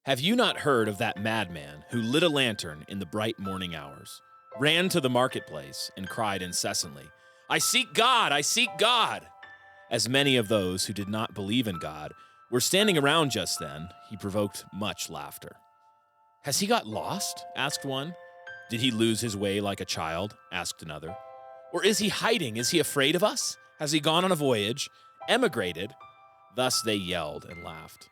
Have you not heard of that madman who lit a lantern in the bright morning hours, ran to the marketplace, and cried incessantly, "I seek God! I seek God!" As many of those who did not believe in God were standing around just then, he provoked much laughter. "Has he got lost?" asked one. "Did he lose his way like a child?" asked another. "Or is he hiding? Is he afraid of us? Has he gone on a voyage? Emigrated?" Thus they yelled and laughed.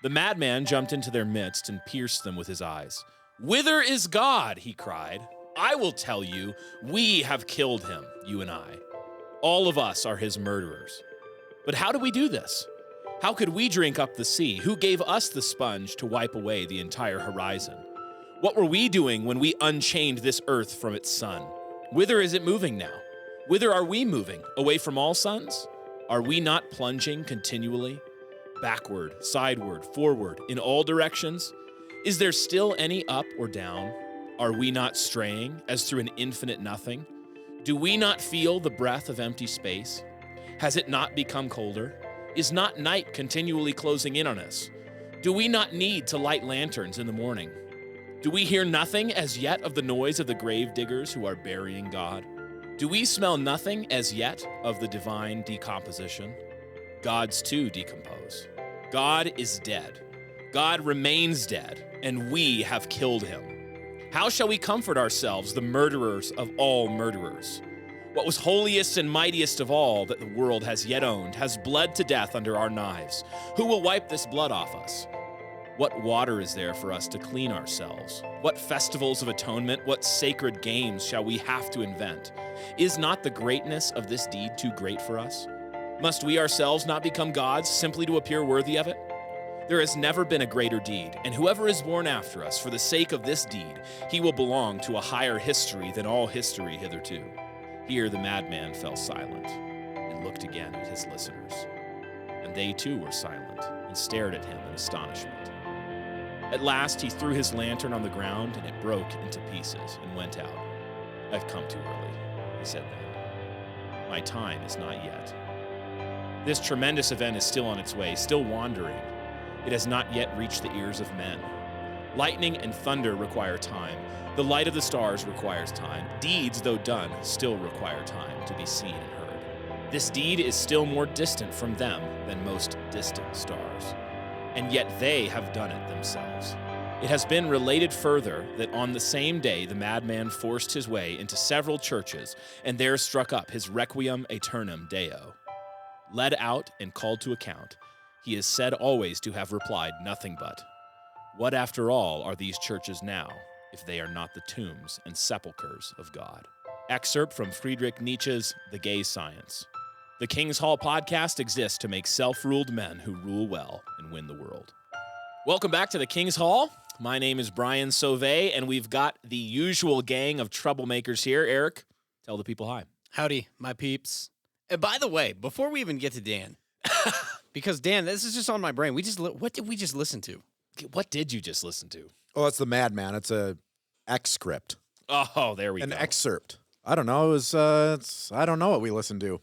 The madman jumped into their midst and pierced them with his eyes. "Whither is God?" he cried. "I will tell you, we have killed him, you and I. All of us are his murderers. But how do we do this? How could we drink up the sea? Who gave us the sponge to wipe away the entire horizon? What were we doing when we unchained this earth from its sun? Whither is it moving now? Whither are we moving? Away from all suns? Are we not plunging continually? Backward, sideward, forward, in all directions? Is there still any up or down? Are we not straying as through an infinite nothing? Do we not feel the breath of empty space? Has it not become colder? Is not night continually closing in on us? Do we not need to light lanterns in the morning? Do we hear nothing as yet of the noise of the grave diggers who are burying God? Do we smell nothing as yet of the divine decomposition? Gods too decompose. God is dead. God remains dead, and we have killed him. How shall we comfort ourselves, the murderers of all murderers? What was holiest and mightiest of all that the world has yet owned has bled to death under our knives. Who will wipe this blood off us? What water is there for us to clean ourselves? What festivals of atonement, what sacred games shall we have to invent? Is not the greatness of this deed too great for us? Must we ourselves not become gods simply to appear worthy of it? There has never been a greater deed, and whoever is born after us for the sake of this deed, he will belong to a higher history than all history hitherto. Here the madman fell silent and looked again at his listeners. And they too were silent and stared at him in astonishment. At last he threw his lantern on the ground, and it broke into pieces and went out. "I've come too early," he said then. "My time is not yet." This tremendous event is still on its way, still wandering. It has not yet reached the ears of men. Lightning and thunder require time. The light of the stars requires time. Deeds, though done, still require time to be seen and heard. This deed is still more distant from them than most distant stars. And yet they have done it themselves. It has been related further that on the same day the madman forced his way into several churches and there struck up his Requiem Aeternam Deo. Led out and called to account, he is said always to have replied nothing but, "What after all are these churches now, if they are not the tombs and sepulchres of God?" Excerpt from Friedrich Nietzsche's The Gay Science. The King's Hall podcast exists to make self-ruled men who rule well and win the world. Welcome back to the King's Hall. My name is Brian Sauvé, and we've got the usual gang of troublemakers here. Eric, tell the people hi. Howdy, my peeps. And by the way, before we even get to Dan, because Dan, this is just on my brain. What did we just listen to? What did you just listen to? Oh, it's the Madman. It's a excerpt. Oh, there we go. An excerpt. I don't know. I don't know what we listened to.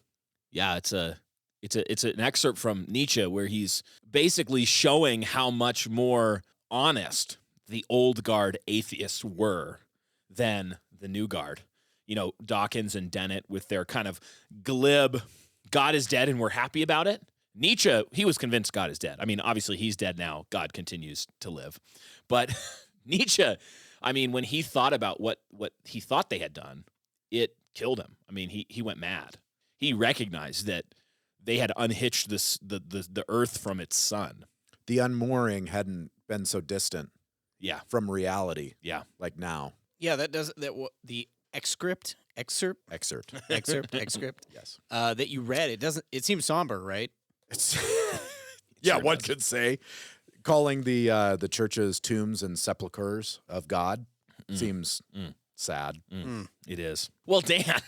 Yeah, it's an excerpt from Nietzsche where he's basically showing how much more honest the old guard atheists were than the new guard. You know, Dawkins and Dennett with their kind of glib, God is dead and we're happy about it. Nietzsche, he was convinced God is dead. I mean, obviously he's dead now. God continues to live. But Nietzsche, I mean, when he thought about what he thought they had done, it killed him. I mean, he went mad. He recognized that they had unhitched the earth from its sun. The unmooring hadn't been so distant. Yeah. From reality. Yeah. Like now. Yeah, the excerpt. Yes. That you read, it seems somber, right? It's yeah, sure one does. Could say calling the churches tombs and sepulchres of God seems sad. It is. Well, Dan,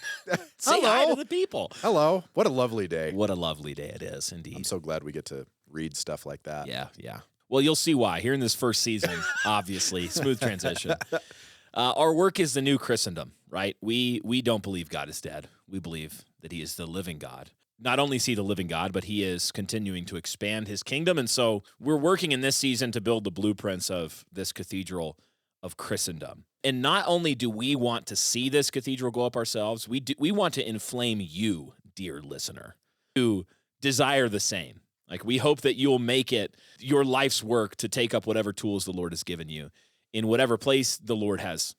say hi to the people. Hello. What a lovely day. What a lovely day it is, indeed. I'm so glad we get to read stuff like that. Yeah. Well, you'll see why here in this first season, obviously. Smooth transition. Our work is the new Christendom, right? We don't believe God is dead. We believe that he is the living God. not only see the living God, but he is continuing to expand his kingdom. And so we're working in this season to build the blueprints of this cathedral of Christendom. And not only do we want to see this cathedral go up ourselves, we want to inflame you, dear listener, to desire the same. Like, we hope that you'll make it your life's work to take up whatever tools the Lord has given you in whatever place the Lord has,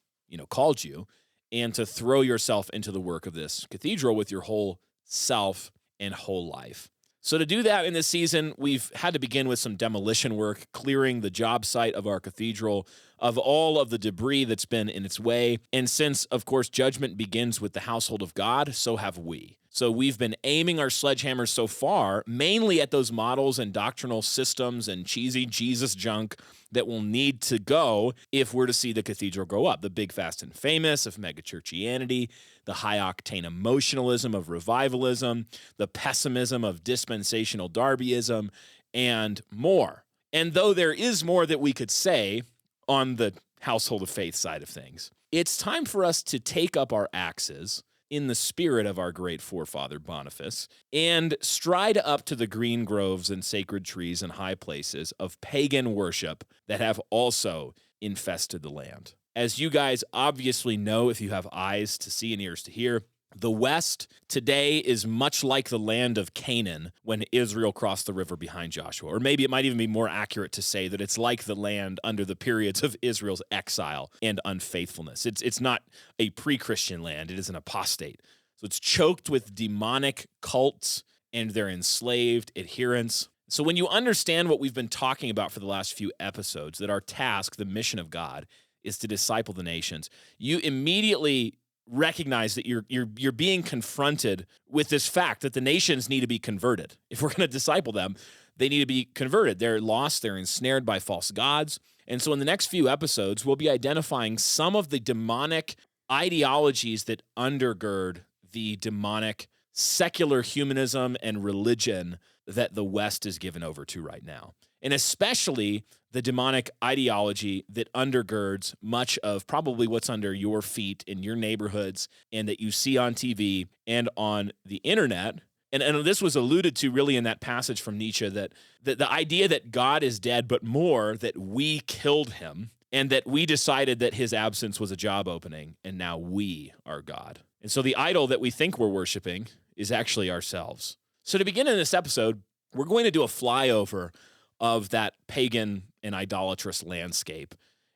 called you, and to throw yourself into the work of this cathedral with your whole self and whole life. So to do that in this season, we've had to begin with some demolition work, clearing the job site of our cathedral of all of the debris that's been in its way. And since, of course, judgment begins with the household of God, so have we. So we've been aiming our sledgehammers so far mainly at those models and doctrinal systems and cheesy Jesus junk that will need to go if we're to see the cathedral grow up. The big, fast, and famous of megachurchianity, the high-octane emotionalism of revivalism, the pessimism of dispensational Darbyism, and more. And though there is more that we could say on the household of faith side of things, it's time for us to take up our axes in the spirit of our great forefather Boniface, and stride up to the green groves and sacred trees and high places of pagan worship that have also infested the land. As you guys obviously know, if you have eyes to see and ears to hear, the West today is much like the land of Canaan when Israel crossed the river behind Joshua. Or maybe it might even be more accurate to say that it's like the land under the periods of Israel's exile and unfaithfulness. It's not a pre-Christian land. It is an apostate. So it's choked with demonic cults and their enslaved adherents. So when you understand what we've been talking about for the last few episodes, that our task, the mission of God, is to disciple the nations, you immediately recognize that you're being confronted with this fact that the nations need to be converted. If we're going to disciple them, they need to be converted. They're lost, they're ensnared by false gods. And so in the next few episodes, we'll be identifying some of the demonic ideologies that undergird the demonic secular humanism and religion that the West is given over to right now. And especially the demonic ideology that undergirds much of probably what's under your feet in your neighborhoods and that you see on TV and on the internet. And this was alluded to really in that passage from Nietzsche, that the idea that God is dead, but more that we killed him and that we decided that his absence was a job opening and now we are God. And so the idol that we think we're worshiping is actually ourselves. So to begin in this episode, we're going to do a flyover of that pagan and idolatrous landscape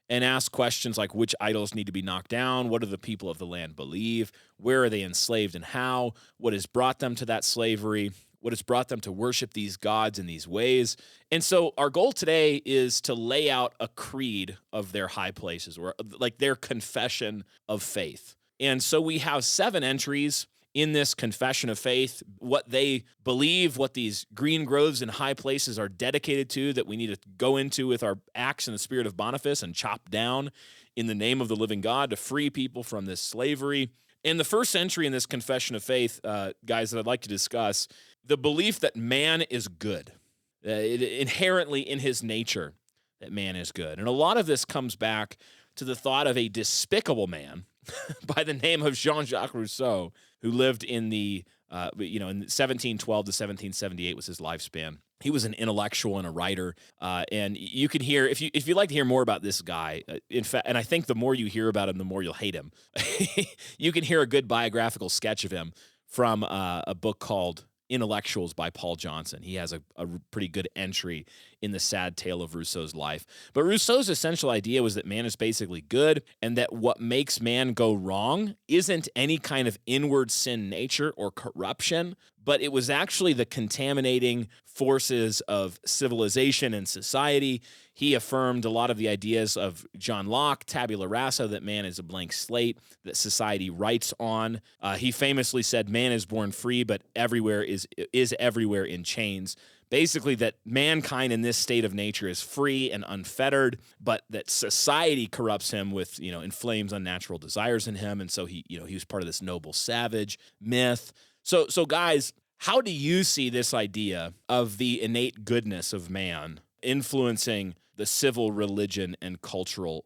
and ask questions like which idols need to be knocked down, what do the people of the land believe, where are they enslaved and how, what has brought them to that slavery, what has brought them to worship these gods in these ways. And so our goal today is to lay out a creed of their high places, or like their confession of faith. And so we have 7 entries in this confession of faith, what they believe, what these green groves and high places are dedicated to, that we need to go into with our axe in the spirit of Boniface and chop down in the name of the living God to free people from this slavery. And the first entry in this confession of faith, guys, that I'd like to discuss, the belief that man is good, inherently in his nature, that man is good. And a lot of this comes back to the thought of a despicable man by the name of Jean-Jacques Rousseau, who lived in the, in 1712 to 1778 was his lifespan. He was an intellectual and a writer, and you can hear, if you'd like to hear more about this guy, in fact, and I think the more you hear about him, the more you'll hate him. You can hear a good biographical sketch of him from a book called Intellectuals by Paul Johnson. He has a pretty good entry in the sad tale of Rousseau's life. But Rousseau's essential idea was that man is basically good, and that what makes man go wrong isn't any kind of inward sin nature or corruption, but it was actually the contaminating forces of civilization and society. He affirmed a lot of the ideas of John Locke, tabula rasa, that man is a blank slate, that society writes on. He famously said, man is born free, but everywhere is everywhere in chains. Basically, that mankind in this state of nature is free and unfettered, but that society corrupts him with, inflames unnatural desires in him. And so he was part of this noble savage myth. So guys, how do you see this idea of the innate goodness of man influencing the civil religion and culture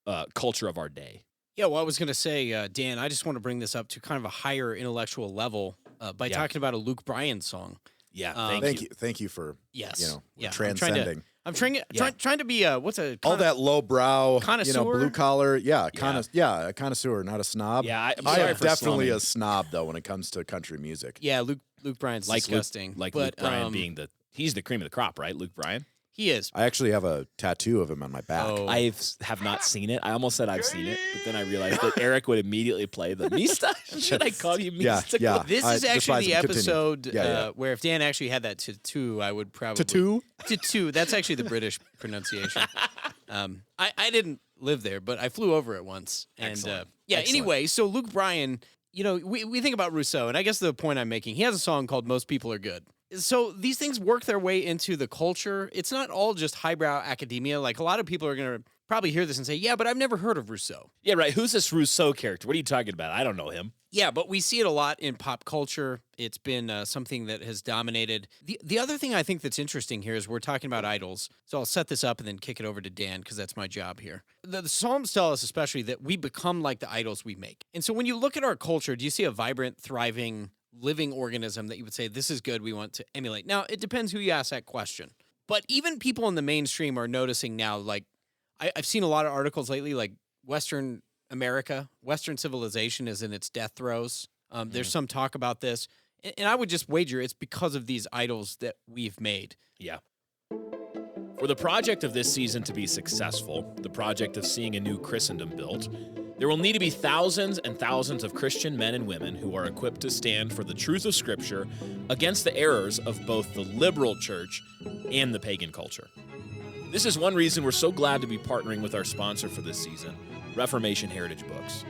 of our day? Yeah, well, I was going to say, Dan, I just want to bring this up to kind of a higher intellectual level by talking about a Luke Bryan song. Yeah, Thank you for Yes. transcending. I'm trying to be what's a all that lowbrow, connoisseur? blue collar, a connoisseur, not a snob. Yeah, I'm I sorry am for definitely slumming. a snob though when it comes to country music. Yeah, Luke Bryan's disgusting. Luke but, Bryan being he's the cream of the crop, right? Luke Bryan. he is. I actually have a tattoo of him on my back. Oh. I have not seen it. I almost said I've seen it, but then I realized that Eric would immediately play the Mista. Should I call you Mista? Yeah. This is actually the episode Continue. where if Dan actually had that tattoo, I would probably tattoo. That's actually the British pronunciation. I didn't live there, but I flew over it once. And Excellent. Anyway, so Luke Bryan, we think about Rousseau, and I guess the point I'm making, he has a song called "Most People Are Good." So these things work their way into the culture. It's not all just highbrow academia. Like a lot of people are going to probably hear this and say, yeah, but I've never heard of Rousseau. Yeah, right. Who's this Rousseau character? What are you talking about? I don't know him. Yeah, but we see it a lot in pop culture. It's been something that has dominated. The other thing I think that's interesting here is we're talking about idols. So I'll set this up and then kick it over to Dan because that's my job here. The Psalms tell us especially that we become like the idols we make. And so when you look at our culture, do you see a vibrant, thriving, living organism that you would say, this is good, we want to emulate? Now, it depends who you ask that question. But even people in the mainstream are noticing now, like, I've seen a lot of articles lately, like Western America, Western civilization is in its death throes. There's some talk about this. And I would just wager it's because of these idols that we've made. Yeah. For the project of this season to be successful, the project of seeing a new Christendom built, there will need to be thousands and thousands of Christian men and women who are equipped to stand for the truth of Scripture against the errors of both the liberal church and the pagan culture. This is one reason we're so glad to be partnering with our sponsor for this season, Reformation Heritage Books.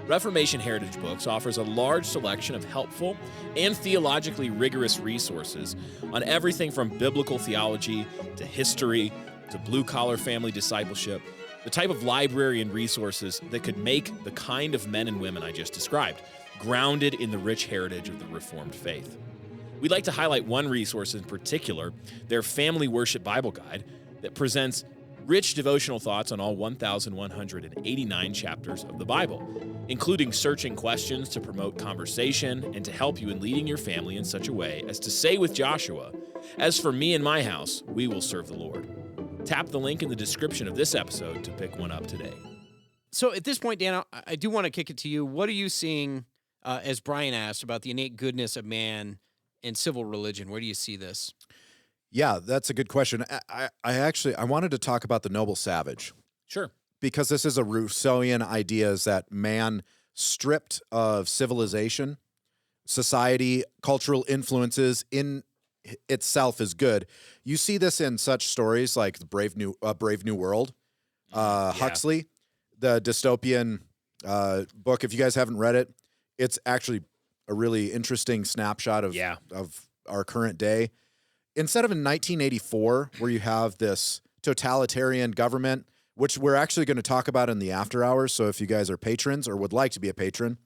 Reformation Heritage Books offers a large selection of helpful and theologically rigorous resources on everything from biblical theology to history to blue-collar family discipleship, the type of library and resources that could make the kind of men and women I just described, grounded in the rich heritage of the Reformed faith. We'd like to highlight one resource in particular, their Family Worship Bible Guide, that presents rich devotional thoughts on all 1,189 chapters of the Bible, including searching questions to promote conversation and to help you in leading your family in such a way as to say with Joshua, "As for me and my house, we will serve the Lord." Tap the link in the description of this episode to pick one up today. So at this point, Dan, I do want to kick it to you. What are you seeing, as Brian asked, about the innate goodness of man and civil religion? Where do you see this? Yeah, that's a good question. I wanted to talk about the noble savage. Sure. Because this is a Rousseauian idea, is that man stripped of civilization, society, cultural influences in itself is good. You see this in such stories like the Brave New World, Huxley, the dystopian book. If you guys haven't read it, it's actually a really interesting snapshot of our current day. Instead of in 1984, where you have this totalitarian government, which we're actually going to talk about in the after hours. So if you guys are patrons or would like to be a patron,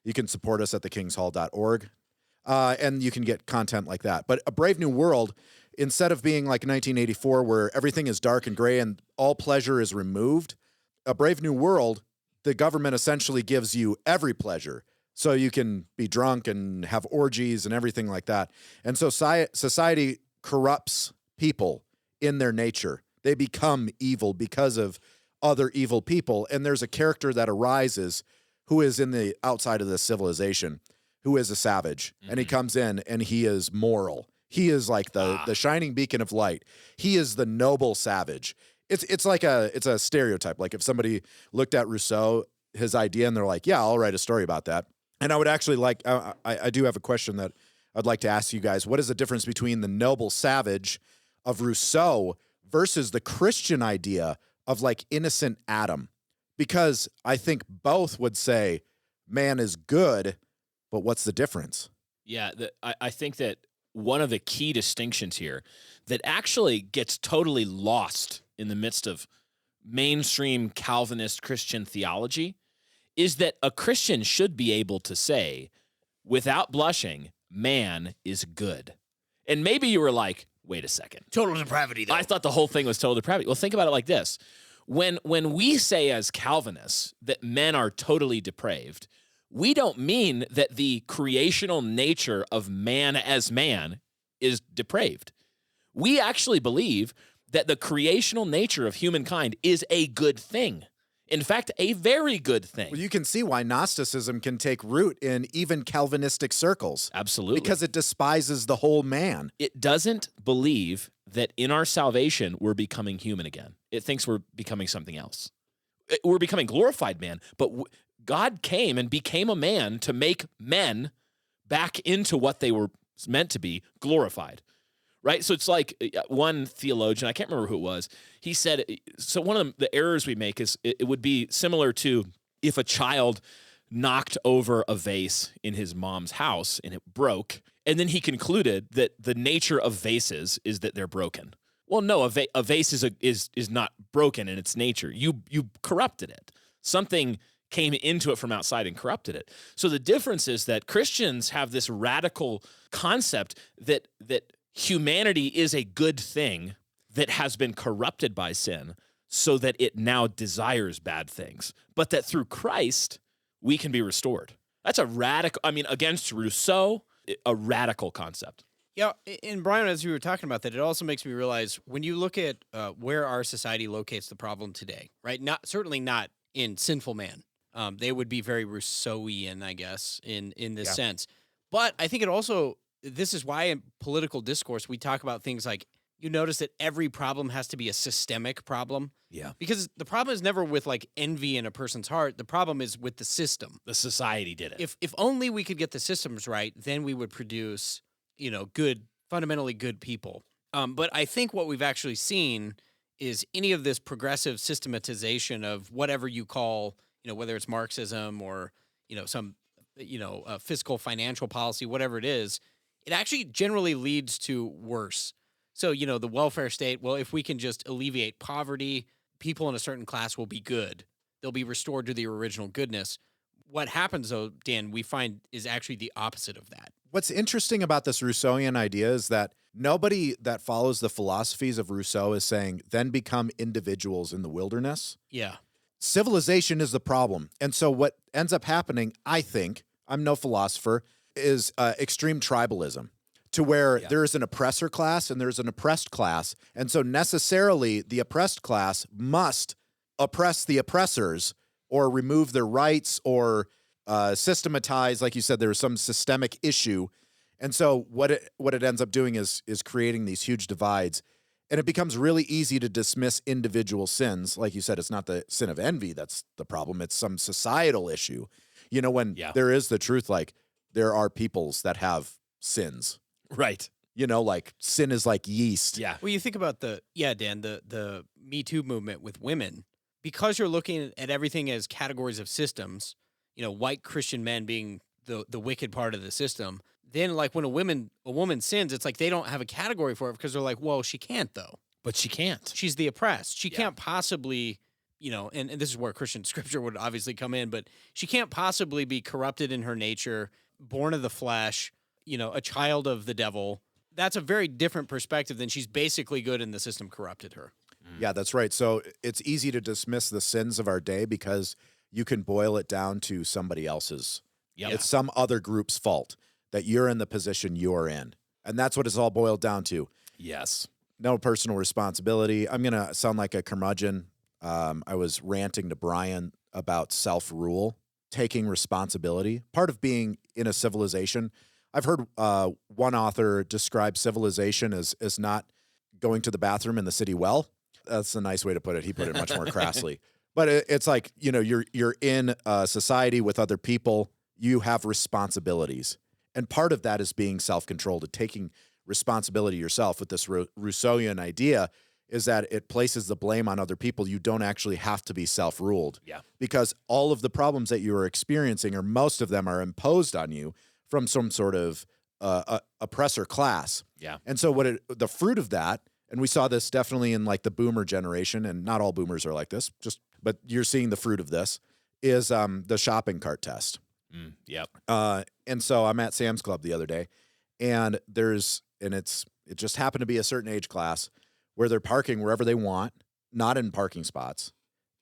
you can support us at thekingshall.org. And you can get content like that. But A Brave New World, instead of being like 1984, where everything is dark and gray and all pleasure is removed, A Brave New World, the government essentially gives you every pleasure. So you can be drunk and have orgies and everything like that. And so society corrupts people in their nature. They become evil because of other evil people. And there's a character that arises who is in the outside of this civilization, who is a savage. And he comes in and he is moral. He is like the shining beacon of light. He is the noble savage. It's like it's a stereotype. Like if somebody looked at Rousseau, his idea, and they're like, yeah, I'll write a story about that. And I would actually like, I do have a question that I'd like to ask you guys. What is the difference between the noble savage of Rousseau versus the Christian idea of like innocent Adam? Because I think both would say man is good, but what's the difference? Yeah, I think that one of the key distinctions here that actually gets totally lost in the midst of mainstream Calvinist Christian theology is that a Christian should be able to say, without blushing, man is good. And maybe you were like, wait a second. Total depravity, though. I thought the whole thing was total depravity. Well, think about it like this. When we say as Calvinists that men are totally depraved, we don't mean that the creational nature of man as man is depraved. We actually believe that the creational nature of humankind is a good thing. In fact, a very good thing. Well, you can see why Gnosticism can take root in even Calvinistic circles. Absolutely. Because it despises the whole man. It doesn't believe that in our salvation we're becoming human again. It thinks we're becoming something else. We're becoming glorified man, but God came and became a man to make men back into what they were meant to be, glorified. Right? So it's like one theologian, I can't remember who it was, he said, so one of the errors we make is it would be similar to if a child knocked over a vase in his mom's house and it broke, and then he concluded that the nature of vases is that they're broken. Well, no, a vase is not broken in its nature. You corrupted it. Something came into it from outside and corrupted it. So the difference is that Christians have this radical concept that humanity is a good thing that has been corrupted by sin so that it now desires bad things, but that through Christ, we can be restored. That's a radical, against Rousseau, a radical concept. Yeah, and Brian, as you were talking about that, it also makes me realize when you look at where our society locates the problem today, right? Certainly not in sinful man. They would be very Rousseauian, I guess, in this sense. But I think it also, this is why in political discourse we talk about things like, you notice that every problem has to be a systemic problem. Yeah. Because the problem is never with like envy in a person's heart. The problem is with the system. The society did it. If only we could get the systems right, then we would produce, good, fundamentally good people. But I think what we've actually seen is any of this progressive systematization of whatever you call, whether it's Marxism or, some, fiscal financial policy, whatever it is, it actually generally leads to worse. So, the welfare state, well, if we can just alleviate poverty, people in a certain class will be good. They'll be restored to their original goodness. What happens, though, Dan, we find is actually the opposite of that. What's interesting about this Rousseauian idea is that nobody that follows the philosophies of Rousseau is saying, then become individuals in the wilderness. Yeah. Civilization is the problem. And so what ends up happening, I think, I'm no philosopher, is extreme tribalism, to where there's an oppressor class and there's an oppressed class. And so necessarily the oppressed class must oppress the oppressors or remove their rights or systematize, like you said, there's some systemic issue. And so what it ends up doing is creating these huge divides. And it becomes really easy to dismiss individual sins. Like you said, it's not the sin of envy that's the problem. It's some societal issue. When there is the truth, like there are peoples that have sins. Right. Like sin is like yeast. Yeah. Well, you think about Dan, the Me Too movement with women, because you're looking at everything as categories of systems, white Christian men being the wicked part of the system. Then like when a woman sins, it's like they don't have a category for it because they're like, well, she can't though. But she can't. She's the oppressed. She can't possibly, and this is where Christian scripture would obviously come in, but she can't possibly be corrupted in her nature, born of the flesh, a child of the devil. That's a very different perspective than she's basically good and the system corrupted her. Yeah, that's right. So it's easy to dismiss the sins of our day because you can boil it down to somebody else's. Yep. It's some other group's fault that you're in the position you're in. And that's what it's all boiled down to. Yes. No personal responsibility. I'm going to sound like a curmudgeon. I was ranting to Brian about self-rule, taking responsibility. Part of being in a civilization, I've heard one author describe civilization as not going to the bathroom in the city well. That's a nice way to put it. He put it much more crassly. But it's like, you're in a society with other people. You have responsibilities. And part of that is being self-controlled and taking responsibility yourself. With this Rousseauian idea is that it places the blame on other people. You don't actually have to be self-ruled. Yeah. Because all of the problems that you are experiencing, or most of them, are imposed on you from some sort of oppressor class. Yeah. And so the fruit of that, and we saw this definitely in like the boomer generation, and not all boomers are like this, but you're seeing the fruit of this, is the shopping cart test. Yep. And so I'm at Sam's Club the other day, and it just happened to be a certain age class where they're parking wherever they want, not in parking spots.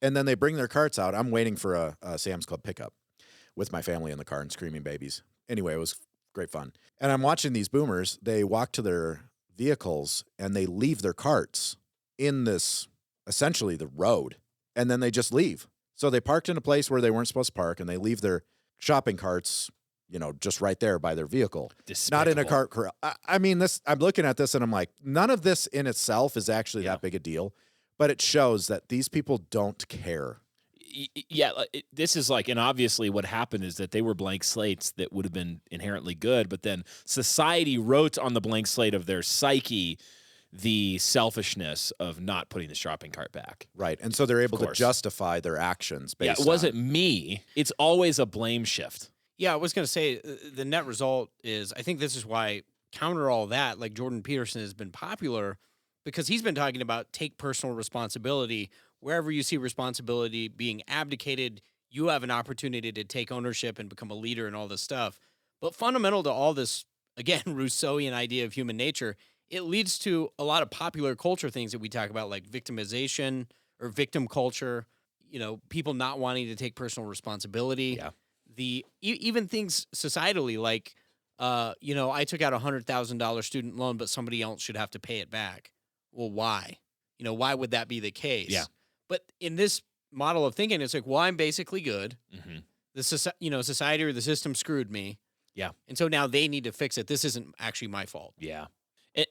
And then they bring their carts out. I'm waiting for a Sam's Club pickup. with my family in the car and screaming babies. Anyway, it was great fun. And I'm watching these boomers. They walk to their vehicles and they leave their carts in this, essentially the road, and then they just leave. So they parked in a place where they weren't supposed to park, and they leave their shopping carts, just right there by their vehicle. Despicable. Not in a cart corral. I mean, I'm looking at this and I'm like, none of this in itself is actually that big a deal, but it shows that these people don't care. Yeah, this is like, and obviously what happened is that they were blank slates that would have been inherently good, but then society wrote on the blank slate of their psyche the selfishness of not putting the shopping cart back. Right. And so they're able to justify their actions based on... it wasn't me. It's always a blame shift. Yeah, I was going to say the net result is, I think this is why counter all that, like Jordan Peterson has been popular, because he's been talking about take personal responsibility. Wherever you see responsibility being abdicated, you have an opportunity to take ownership and become a leader and all this stuff. But fundamental to all this, again, Rousseauian idea of human nature, it leads to a lot of popular culture things that we talk about, like victimization or victim culture, people not wanting to take personal responsibility. Yeah. Even things societally, like, I took out $100,000 student loan, but somebody else should have to pay it back. Well, why? Why would that be the case? Yeah. But in this model of thinking, it's like, well, I'm basically good. Mm-hmm. Society or the system screwed me. Yeah. And so now they need to fix it. This isn't actually my fault. Yeah.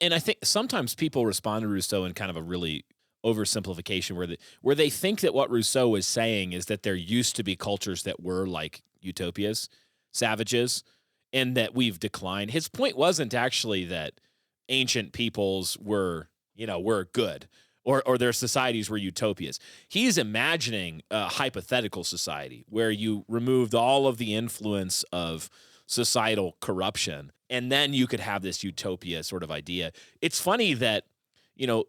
And I think sometimes people respond to Rousseau in kind of a really oversimplification where they think that what Rousseau is saying is that there used to be cultures that were like utopias, savages, and that we've declined. His point wasn't actually that ancient peoples were good or their societies were utopias. He's imagining a hypothetical society where you removed all of the influence of societal corruption, and then you could have this utopia sort of idea. It's funny that,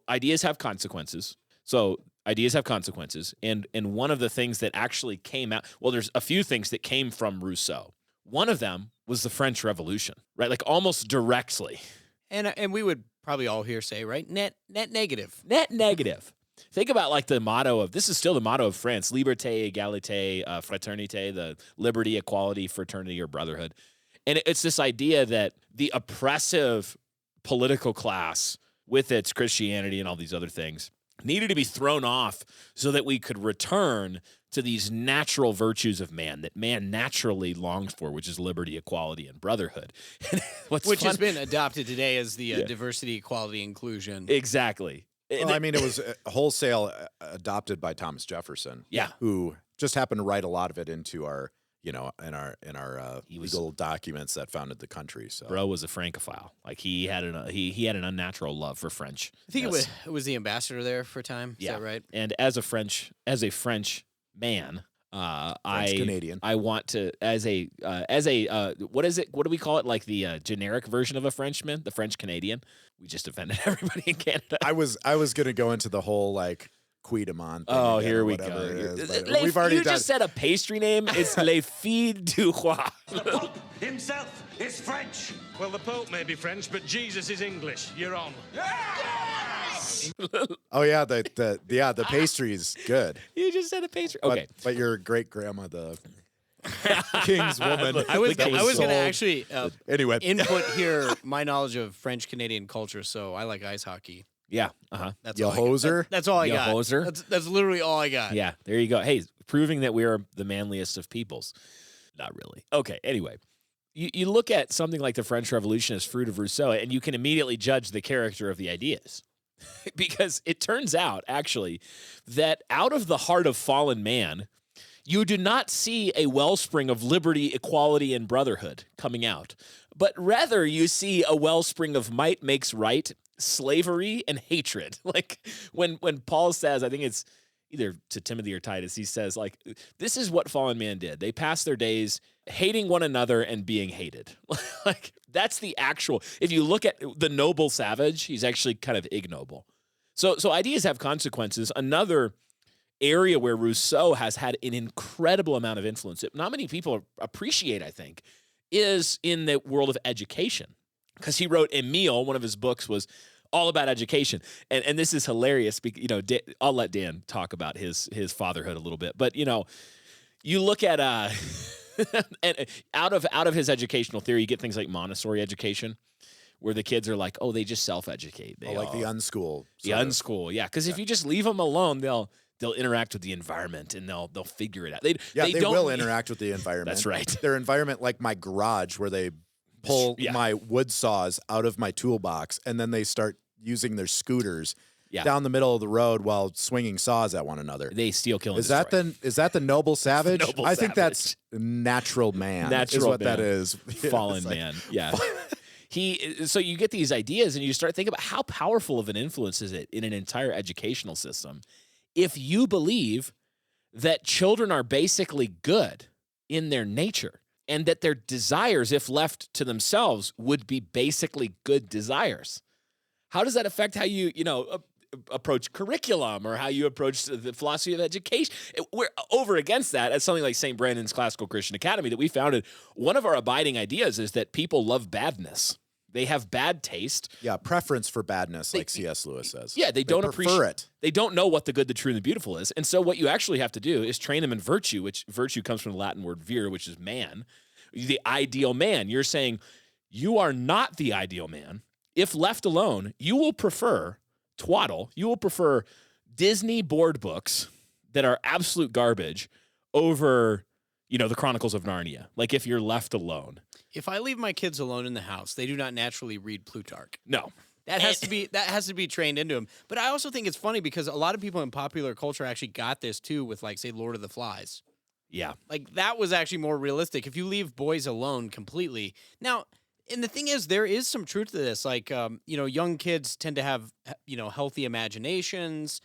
ideas have consequences. So ideas have consequences. And one of the things that actually came out, well, there's a few things that came from Rousseau. One of them was the French Revolution, right? Like almost directly. And we would probably all here say, right? Net negative. Net negative. Think about like the motto of, this is still the motto of France, liberté, égalité, fraternité, the liberty, equality, fraternity, or brotherhood. And it's this idea that the oppressive political class with its Christianity and all these other things needed to be thrown off so that we could return to these natural virtues of man that man naturally longs for, which is liberty, equality, and brotherhood. Which has been adopted today as the diversity, equality, inclusion. Exactly. Well, I mean, it was wholesale adopted by Thomas Jefferson. Yeah. Who just happened to write a lot of it into our, in our legal documents that founded the country. So Bro was a Francophile. Like he had an unnatural love for French. I think it was the ambassador there for a time. Is that right? And as a French man, Canadian. I want to as a what is it? What do we call it? Like the generic version of a Frenchman, the French Canadian. We just offended everybody in Canada. I was gonna go into the whole like Cuidemont. Oh, here we go. We've already you just said a pastry name. It's Les Filles du Roi. The Pope himself is French. Well, the Pope may be French, but Jesus is English. You're on. Yes! Oh yeah, the pastry's good. You just said a pastry. Okay, but your great grandma, the king's woman. I was going to actually anyway input here my knowledge of French Canadian culture. So I like ice hockey. Yeah. Uh-huh. That's all hoser. That's all I got. Hoser. That's literally all I got. Yeah. There you go. Hey, proving that we are the manliest of peoples. Not really. Okay. Anyway, you look at something like the French Revolution as fruit of Rousseau, and you can immediately judge the character of the ideas. Because it turns out, actually, that out of the heart of fallen man, you do not see a wellspring of liberty, equality, and brotherhood coming out, but rather you see a wellspring of might makes right, slavery, and hatred. Like when Paul says, I think it's either to Timothy or Titus, he says, like, this is what fallen man did. They passed their days hating one another and being hated. Like, that's the actual, if you look at the noble savage, he's actually kind of ignoble. So ideas have consequences. Another area where Rousseau has had an incredible amount of influence that not many people appreciate, I think, is in the world of education. Because he wrote Emile, one of his books was all about education. And this is hilarious. I'll let Dan talk about his fatherhood a little bit. But, you look at And out of his educational theory, you get things like Montessori education, where the kids are like, oh, they just self-educate. They like the unschool. The unschool, yeah. Because if you just leave them alone, they'll interact with the environment and they'll figure it out. They don't will interact with the environment. That's right. Their environment, like my garage, where they pull my wood saws out of my toolbox, and then they start using their scooters down the middle of the road while swinging saws at one another. They steal, kill, and Is that the noble savage? Noble I think savage. that's natural man. Natural is what man. that is. Fallen man. Yeah. So you get these ideas and you start thinking about how powerful of an influence is it in an entire educational system if you believe that children are basically good in their nature and that their desires, if left to themselves, would be basically good desires. How does that affect how you approach curriculum or how you approach the philosophy of education? We're over against that at something like St. Brandon's Classical Christian Academy that we founded. One of our abiding ideas is that people love badness. They have bad taste. Yeah, preference for badness, like C.S. Lewis says. Yeah, they don't prefer it. They don't know what the good, the true, and the beautiful is. And so what you actually have to do is train them in virtue, which virtue comes from the Latin word vir, which is man, the ideal man. You're saying you are not the ideal man. If left alone, you will prefer twaddle. You will prefer Disney board books that are absolute garbage over, the Chronicles of Narnia. Like if you're left alone. If I leave my kids alone in the house, they do not naturally read Plutarch. No. That has to be trained into them. But I also think it's funny because a lot of people in popular culture actually got this too with, like, say, Lord of the Flies. Yeah. Like, that was actually more realistic. If you leave boys alone completely. Now, and the thing is, there is some truth to this. Like, young kids tend to have, healthy imaginations.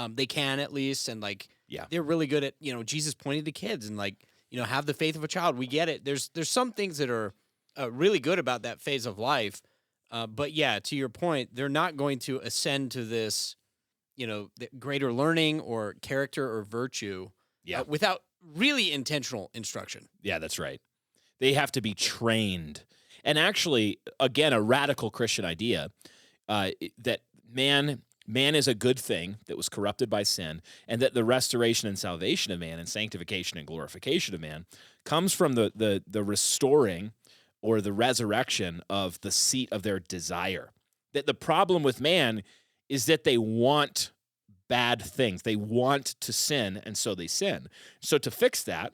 They can, at least. And, like, they're really good at, Jesus pointed to kids and, like, have the faith of a child. We get it. There's some things that are really good about that phase of life. But yeah, to your point, they're not going to ascend to this, greater learning or character or virtue without really intentional instruction. Yeah, that's right. They have to be trained. And actually, again, a radical Christian idea that man is a good thing that was corrupted by sin, and that the restoration and salvation of man and sanctification and glorification of man comes from the restoring or the resurrection of the seat of their desire. That the problem with man is that they want bad things. They want to sin, and so they sin. So to fix that,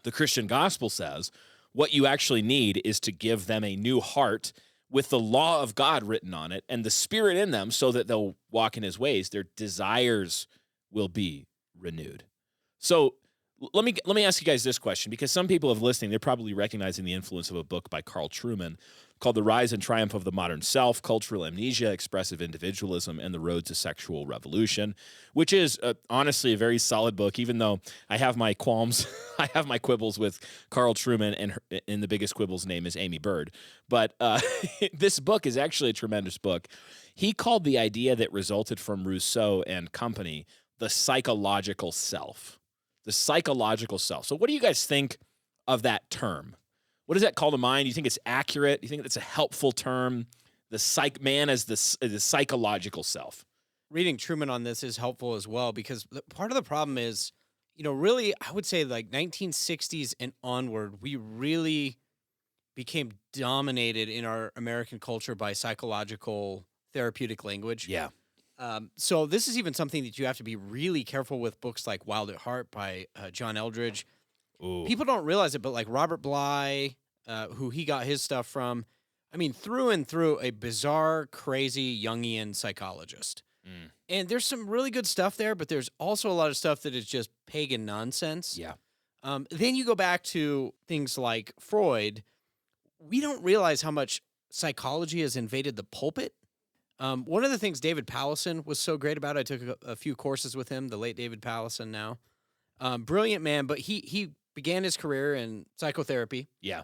the Christian gospel says what you actually need is to give them a new heart with the law of God written on it and the Spirit in them so that they'll walk in his ways. Their desires will be renewed. So let me ask you guys this question, because some people have listening, they're probably recognizing the influence of a book by Carl Trueman called The Rise and Triumph of the Modern Self, Cultural Amnesia, Expressive Individualism, and the Road to Sexual Revolution, which is honestly a very solid book, even though I have my qualms, I have my quibbles with Carl Trueman, and the biggest quibble's name is Amy Bird. But this book is actually a tremendous book. He called the idea that resulted from Rousseau and company the psychological self. The psychological self. So what do you guys think of that term? What does that call to mind? Do you think it's accurate? Do you think it's a helpful term? The man as the psychological self. Reading Truman on this is helpful as well, because part of the problem is, really, I would say like 1960s and onward, we really became dominated in our American culture by psychological therapeutic language. Yeah. So this is even something that you have to be really careful with books like Wild at Heart by John Eldredge. Ooh. People don't realize it, but like Robert Bly, who he got his stuff from, I mean, through and through a bizarre, crazy Jungian psychologist. Mm. And there's some really good stuff there, but there's also a lot of stuff that is just pagan nonsense. Yeah. Then you go back to things like Freud. We don't realize how much psychology has invaded the pulpit. One of the things David Powlison was so great about, I took a few courses with him, the late David Powlison now. Brilliant man, but he began his career in psychotherapy. Yeah.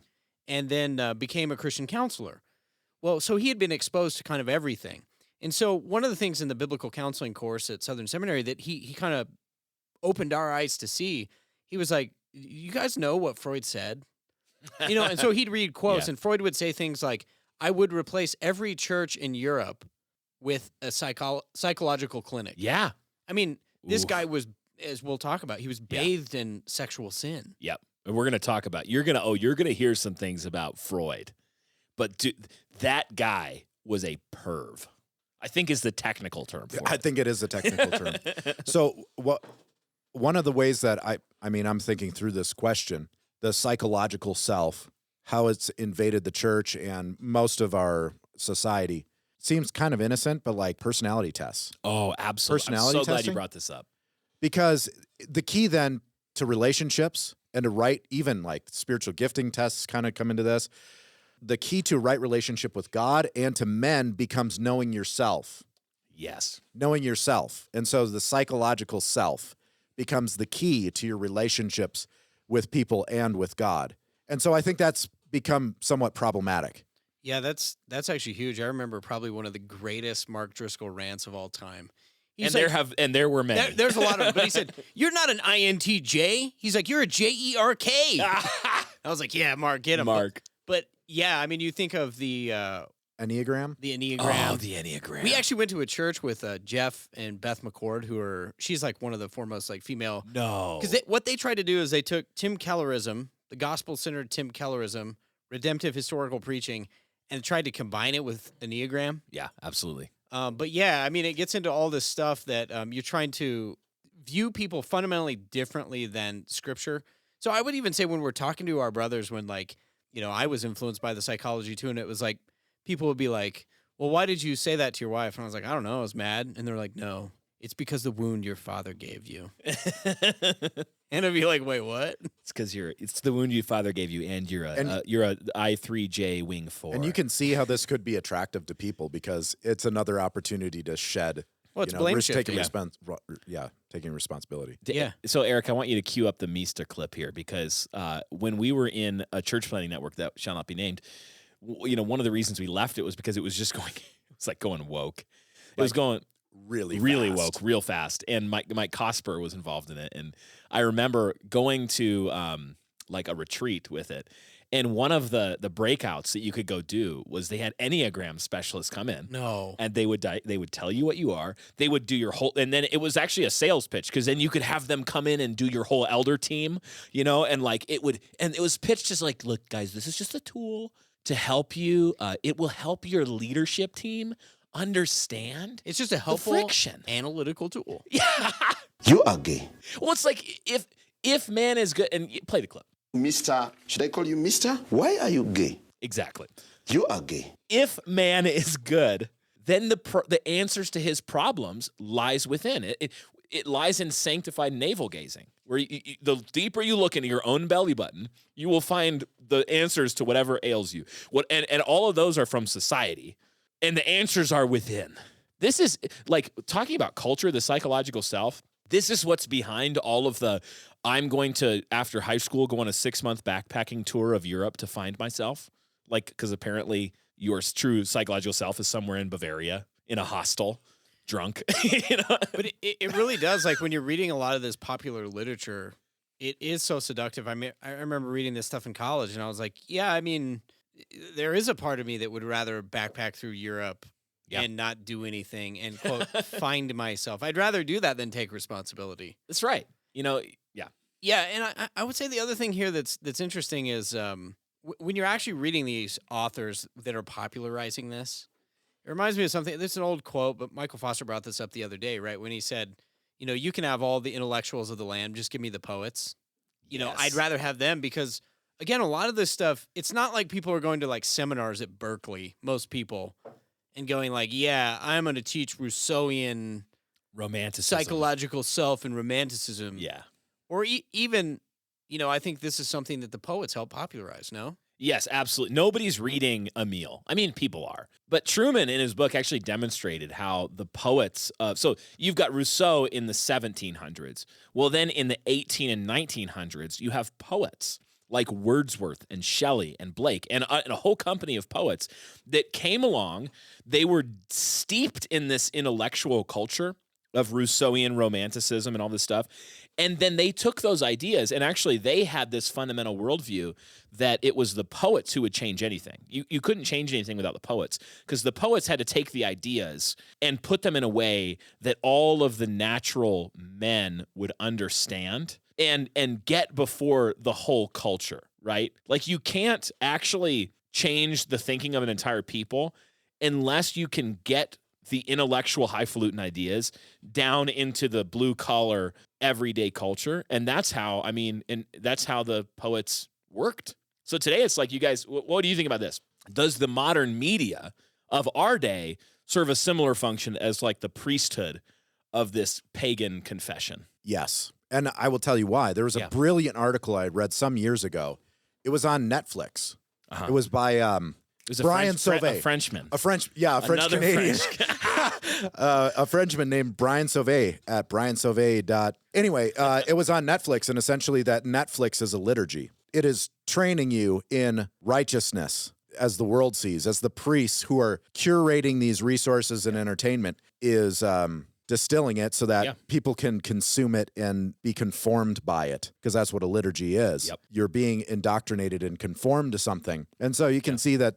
And then became a Christian counselor. Well, so he had been exposed to kind of everything. And so one of the things in the biblical counseling course at Southern Seminary that he kind of opened our eyes to see, he was like, you guys know what Freud said? And so he'd read quotes, and Freud would say things like, I would replace every church in Europe with a psychological clinic. Yeah. I mean, this guy was, as we'll talk about, he was bathed in sexual sin. Yep. and we're going to talk about, you're going to hear some things about Freud. But that guy was a perv, I think is the technical term for it. I think it is a technical term. So one of the ways that I'm thinking through this question, the psychological self, how it's invaded the church and most of our society, seems kind of innocent, but like personality tests. Oh, absolutely. Personality I'm so glad testing? you brought this up. Because the key then to relationships and to right, even like spiritual gifting tests kind of come into this. The key to right relationship with God and to men becomes knowing yourself. Yes. Knowing yourself. And so the psychological self becomes the key to your relationships with people and with God. And so I think that's become somewhat problematic. Yeah, that's actually huge. I remember probably one of the greatest Mark Driscoll rants of all time. And there were many. There's a lot of them. But he said, "You're not an INTJ." He's like, "You're a JERK." I was like, "Yeah, Mark, get him, Mark." But yeah, I mean, you think of the Enneagram? The Enneagram. Oh, the Enneagram. We actually went to a church with Jeff and Beth McCord, she's like one of the foremost like female. No. Because what they tried to do is they took Tim Kellerism, the gospel-centered Tim Kellerism, redemptive historical preaching, and tried to combine it with Enneagram. Yeah, absolutely. But yeah, I mean, it gets into all this stuff that you're trying to view people fundamentally differently than Scripture. So I would even say when we're talking to our brothers, when like, I was influenced by the psychology too, and it was like, people would be like, well, why did you say that to your wife? And I was like, I don't know, I was mad. And they're like, no, it's because the wound your father gave you. And I'd be like, wait, what? It's because it's the wound your father gave you, and you're a I3J wing 4. And you can see how this could be attractive to people because it's another opportunity to shed. Well, it's blame shifting. Taking responsibility. Yeah. So, Eric, I want you to cue up the Mista clip here because when we were in a church planting network that shall not be named, one of the reasons we left it was because it was just going. It was like going woke. It was going really fast. woke, real fast. And Mike Cosper was involved in it, and I remember going to like a retreat with it. And one of the breakouts that you could go do was they had Enneagram specialists come in. No. And they would tell you what you are. They would do your whole, and then it was actually a sales pitch because then you could have them come in and do your whole elder team, and like it was pitched as like, look, guys, this is just a tool to help you. It will help your leadership team understand. It's just a helpful friction analytical tool. Yeah. You are gay. Well, it's like if man is good, and play the clip. Mr. Should I call you Mr.? Why are you gay? Exactly. You are gay. If man is good, then the answers to his problems lies within it. It lies in sanctified navel gazing, where the deeper you look into your own belly button, you will find the answers to whatever ails you. And all of those are from society, and the answers are within. This is like talking about culture, the psychological self. This is what's behind all of the, I'm going to, after high school, go on a 6-month backpacking tour of Europe to find myself. Like, because apparently your true psychological self is somewhere in Bavaria, in a hostel, drunk. But it really does. Like, when you're reading a lot of this popular literature, it is so seductive. I mean, I remember reading this stuff in college, and I was like, yeah, I mean, there is a part of me that would rather backpack through Europe and not do anything and, quote, find myself. I'd rather do that than take responsibility. That's right. Yeah. Yeah, and I would say the other thing here that's interesting is when you're actually reading these authors that are popularizing this, it reminds me of something. This is an old quote, but Michael Foster brought this up the other day, right? When he said, you can have all the intellectuals of the land, just give me the poets. Yes. I'd rather have them because, again, a lot of this stuff, it's not like people are going to like seminars at Berkeley, most people, and going like, yeah, I'm going to teach Rousseauian romanticism, psychological self and romanticism. Yeah. Or even, I think this is something that the poets help popularize, no? Yes, absolutely. Nobody's reading Emile. I mean, people are. But Truman, in his book, actually demonstrated how the poets so you've got Rousseau in the 1700s. Well, then in the 18 and 1900s, you have poets like Wordsworth and Shelley and Blake and a whole company of poets that came along. They were steeped in this intellectual culture of Rousseauian romanticism and all this stuff. And then they took those ideas, and actually they had this fundamental worldview that it was the poets who would change anything. You couldn't change anything without the poets, because the poets had to take the ideas and put them in a way that all of the natural men would understand and get before the whole culture, right? Like you can't actually change the thinking of an entire people unless you can get the intellectual highfalutin ideas down into the blue collar everyday culture. And that's how, and that's how the poets worked. So today it's like, you guys, what do you think about this? Does the modern media of our day serve a similar function as like the priesthood of this pagan confession? Yes. And I will tell you why. There was a brilliant article I read some years ago. It was on Netflix. It was by It was Brian a Sauvé. a Frenchman. A French Canadian. A Frenchman named Brian Sauvé at briansauvé. Anyway, it was on Netflix, and essentially that Netflix is a liturgy. It is training you in righteousness as the world sees, as the priests who are curating these resources and entertainment is distilling it so that people can consume it and be conformed by it, because that's what a liturgy is. Yep. You're being indoctrinated and conformed to something. And so you can see that,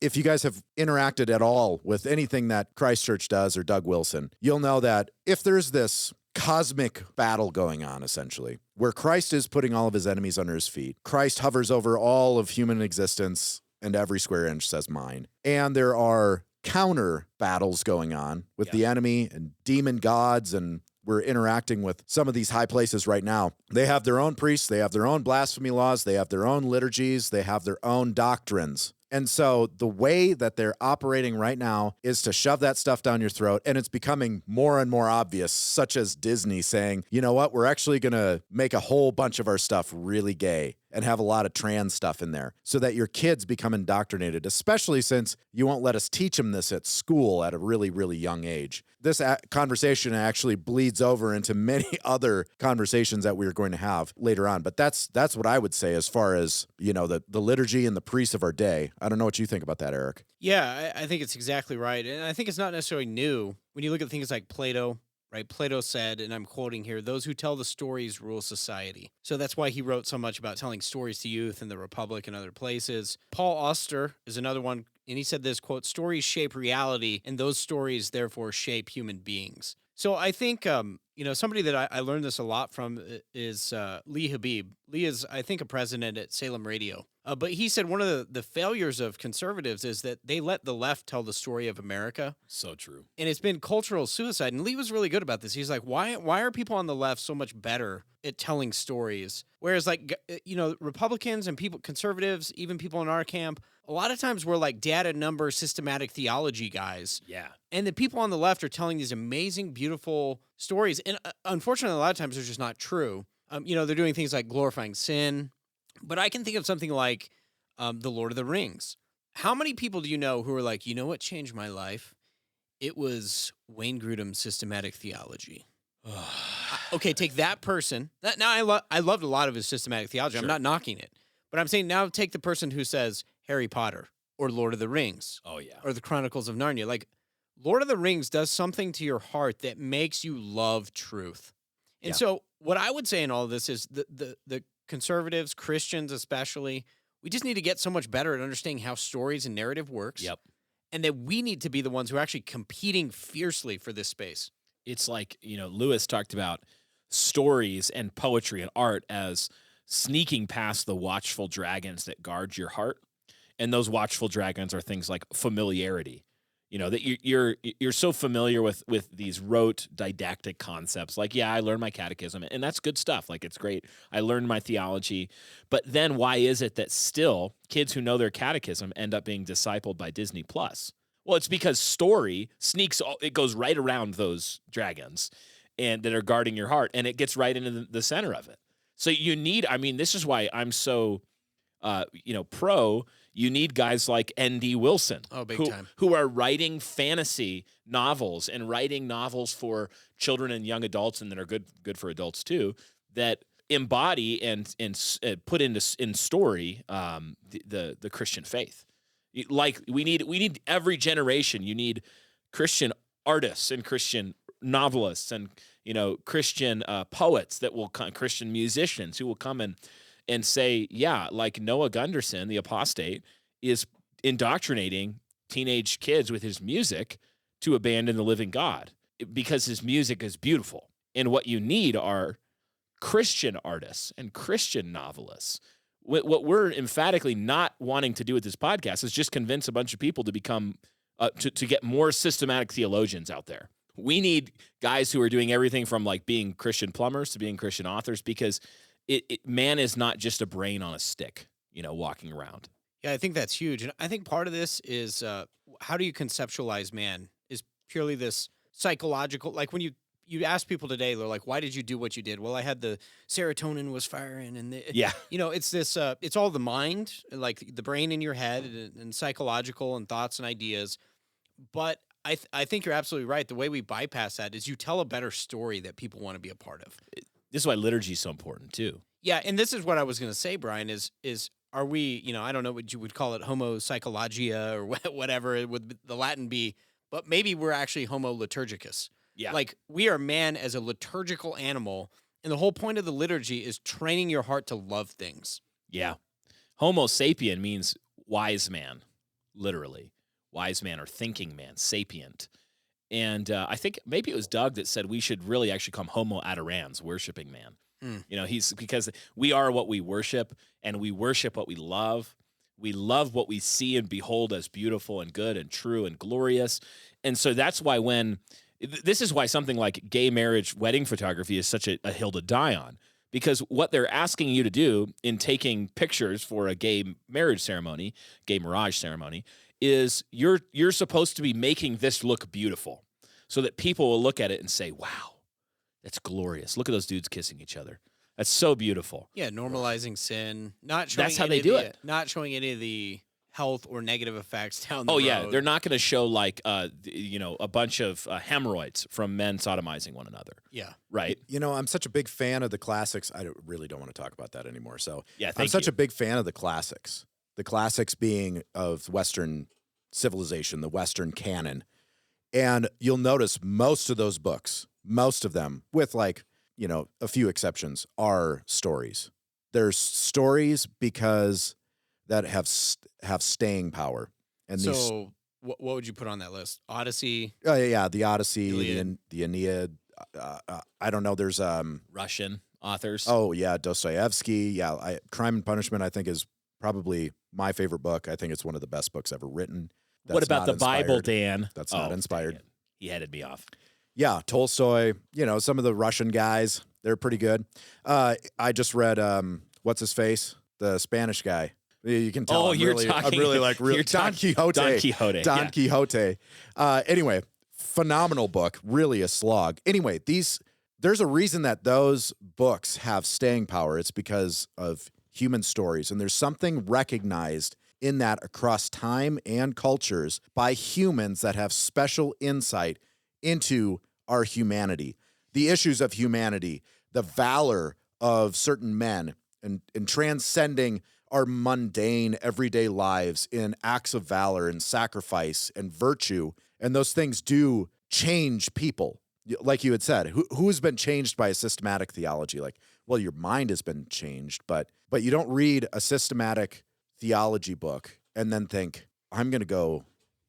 if you guys have interacted at all with anything that Christchurch does or Doug Wilson, you'll know that if there's this cosmic battle going on, essentially, where Christ is putting all of his enemies under his feet, Christ hovers over all of human existence, and every square inch says mine. And there are counter battles going on with the enemy and demon gods, and we're interacting with some of these high places right now. They have their own priests, they have their own blasphemy laws, they have their own liturgies, they have their own doctrines. And so the way that they're operating right now is to shove that stuff down your throat, and it's becoming more and more obvious, such as Disney saying, you know what, we're actually going to make a whole bunch of our stuff really gay and have a lot of trans stuff in there so that your kids become indoctrinated, especially since you won't let us teach them this at school at a really, really young age. This conversation actually bleeds over into many other conversations that we're going to have later on. But that's what I would say as far as, the liturgy and the priests of our day. I don't know what you think about that, Eric. Yeah, I think it's exactly right. And I think it's not necessarily new. When you look at things like Plato, right? Plato said, and I'm quoting here, "Those who tell the stories rule society." So that's why he wrote so much about telling stories to youth in the Republic and other places. Paul Auster is another one, and he said this, quote, "Stories shape reality, and those stories therefore shape human beings." So I think, somebody that I learned this a lot from is Lee Habib. Lee is, I think, a president at Salem Radio. But he said one of the failures of conservatives is that they let the left tell the story of America. So true. And it's been cultural suicide. And Lee was really good about this. He's like, why are people on the left so much better at telling stories? Whereas, Republicans and conservatives, even people in our camp, a lot of times we're like data, number, systematic theology guys. Yeah. And the people on the left are telling these amazing, beautiful stories. And unfortunately, a lot of times they're just not true. They're doing things like glorifying sin. But I can think of something like The Lord of the Rings. How many people do you know who are like, you know what changed my life? It was Wayne Grudem's systematic theology. Okay, take that person. Now, I loved a lot of his systematic theology. Sure. I'm not knocking it. But I'm saying now take the person who says Harry Potter or Lord of the Rings. Oh, yeah. Or the Chronicles of Narnia. Like, Lord of the Rings does something to your heart that makes you love truth. And so what I would say in all of this is the conservatives, Christians especially, we just need to get so much better at understanding how stories and narrative works. Yep. And that we need to be the ones who are actually competing fiercely for this space. It's like, Lewis talked about stories and poetry and art as sneaking past the watchful dragons that guard your heart. And those watchful dragons are things like familiarity. That you're so familiar with these rote didactic concepts. Like, I learned my catechism, and that's good stuff. Like, it's great. I learned my theology. But then why is it that still kids who know their catechism end up being discipled by Disney Plus? Well, it's because story it goes right around those dragons and that are guarding your heart, and it gets right into the center of it. So you need, this is why I'm so, pro. You need guys like N.D. Wilson, who are writing fantasy novels and writing novels for children and young adults, and that are good for adults too, that embody and put in story the Christian faith. Like we need every generation. You need Christian artists and Christian novelists and Christian poets that will come, Christian musicians who will come and say, like Noah Gunderson, the apostate, is indoctrinating teenage kids with his music to abandon the living God because his music is beautiful. And what you need are Christian artists and Christian novelists. What we're emphatically not wanting to do with this podcast is just convince a bunch of people to become, to get more systematic theologians out there. We need guys who are doing everything from like being Christian plumbers to being Christian authors, because man is not just a brain on a stick, walking around. Yeah, I think that's huge. And I think part of this is how do you conceptualize man is purely this psychological, like when you ask people today, they're like, why did you do what you did? Well, I had the serotonin was firing and it's this, it's all the mind, like the brain in your head and psychological and thoughts and ideas. But I think you're absolutely right. The way we bypass that is you tell a better story that people want to be a part of. This is why liturgy is so important too. Yeah. And this is what I was going to say, Brian, is are we, I don't know what you would call it, homo psychologia or whatever it would the Latin be, but maybe we're actually homo liturgicus. Yeah. Like we are man as a liturgical animal. And the whole point of the liturgy is training your heart to love things. Yeah. Homo sapien means wise man, literally. Wise man or thinking man, sapient. And I think maybe it was Doug that said we should really actually call him homo adorans, worshiping man. He's because we are what we worship, and we worship what we love. We love what we see and behold as beautiful and good and true and glorious. And so that's why this is why something like gay marriage wedding photography is such a hill to die on, because what they're asking you to do in taking pictures for a gay marriage ceremony, gay mirage ceremony, is you're supposed to be making this look beautiful so that people will look at it and say, wow, that's glorious. Look at those dudes kissing each other. That's so beautiful. Yeah, normalizing sin, not showing That's how they do it. Not showing any of the health or negative effects down the road. Oh yeah, they're not going to show like a bunch of hemorrhoids from men sodomizing one another. Yeah, right. I'm such a big fan of the classics. I really don't want to talk about that anymore. So yeah, I'm such a big fan of the classics. The classics being of Western civilization, the Western canon. And you'll notice most of those books, most of them, with like, a few exceptions, are stories. There's stories because that have staying power. And so what would you put on that list? Odyssey? Oh, yeah, the Odyssey, Iliad. the Aeneid. I don't know. There's Russian authors. Oh, yeah, Dostoevsky. Yeah, Crime and Punishment, I think, is probably my favorite book. I think it's one of the best books ever written. What about the inspired. Bible, Dan? That's not inspired. He headed me off. Yeah, Tolstoy, some of the Russian guys, they're pretty good. I just read, what's his face? The Spanish guy. You can tell I'm really like Don Quixote. Don Quixote. Don Quixote. Anyway, phenomenal book, really a slog. Anyway, there's a reason that those books have staying power. It's because of human stories, and there's something recognized in that across time and cultures by humans that have special insight into our humanity, the issues of humanity, the valor of certain men, and transcending our mundane everyday lives in acts of valor and sacrifice and virtue. And those things do change people. Like you had said, who's been changed by a systematic theology? Like, well, your mind has been changed, but you don't read a systematic theology book and then think, I'm going to go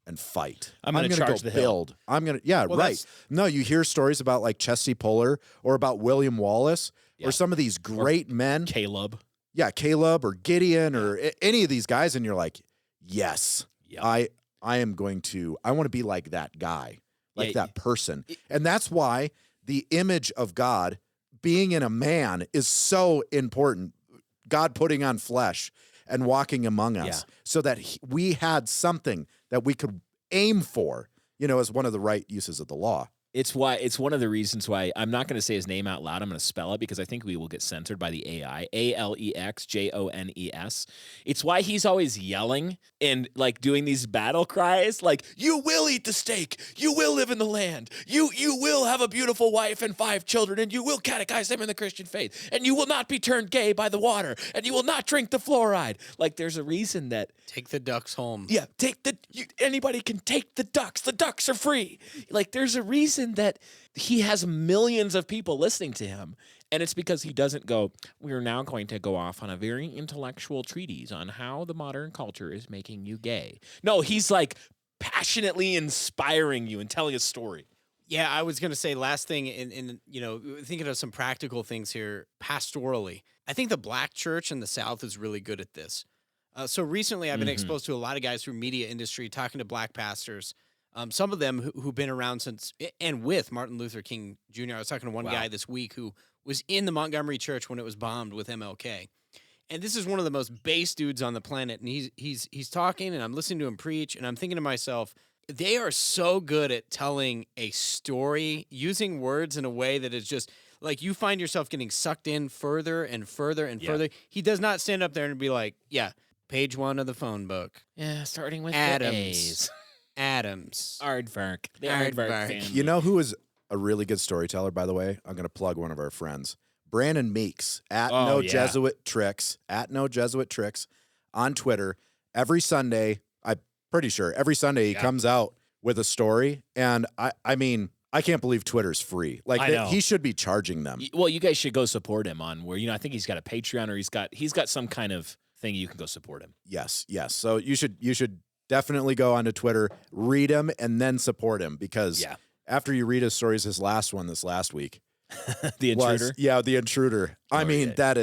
and fight. I'm going to charge the build. hill. Right. No, you hear stories about like Chesty Puller or about William Wallace or some of these great men. Caleb. Yeah, Caleb or Gideon or any of these guys, and you're like, yes, I want to be like that guy, like that person. And that's why the image of God being in a man is so important. God putting on flesh and walking among us so that we had something that we could aim for, as one of the right uses of the law. It's one of the reasons why I'm not going to say his name out loud. I'm going to spell it because I think we will get censored by the AI. Alexjones. It's why he's always yelling and like doing these battle cries, like "You will eat the steak. You will live in the land. You will have a beautiful wife and 5 children, and you will catechize them in the Christian faith, and you will not be turned gay by the water, and you will not drink the fluoride." Like there's a reason that take the ducks home. Yeah, anybody can take the ducks. The ducks are free. Like there's a reason that he has millions of people listening to him, and it's because he doesn't go, we're now going to go off on a very intellectual treatise on how the modern culture is making you gay. No, he's like passionately inspiring you and telling a story. Yeah, I was going to say last thing in thinking of some practical things here pastorally. I think the black church in the South is really good at this. So recently I've been exposed to a lot of guys through media industry talking to black pastors. Some of them who've been around since and with Martin Luther King Jr. I was talking to one guy this week who was in the Montgomery church when it was bombed with MLK. And this is one of the most base dudes on the planet. And he's talking and I'm listening to him preach and I'm thinking to myself, they are so good at telling a story, using words in a way that is just like you find yourself getting sucked in further and further and further. He does not stand up there and be like, yeah, page 1 of the phone book. Yeah, starting with Adams. the A's. Adams. Aardvark. The Aardvark. Aardvark family. You know who is a really good storyteller, by the way? I'm going to plug one of our friends, Brandon Meeks at Jesuit Tricks on Twitter. Every Sunday, I'm pretty sure every Sunday he comes out with a story, and I mean, I can't believe Twitter's free. Like he should be charging them. Well, you guys should go support him on where I think he's got a Patreon or he's got some kind of thing you can go support him. Yes. So you should definitely go onto Twitter, read him, and then support him because after you read his stories, his last one this last week, The Intruder. The Intruder. I mean, that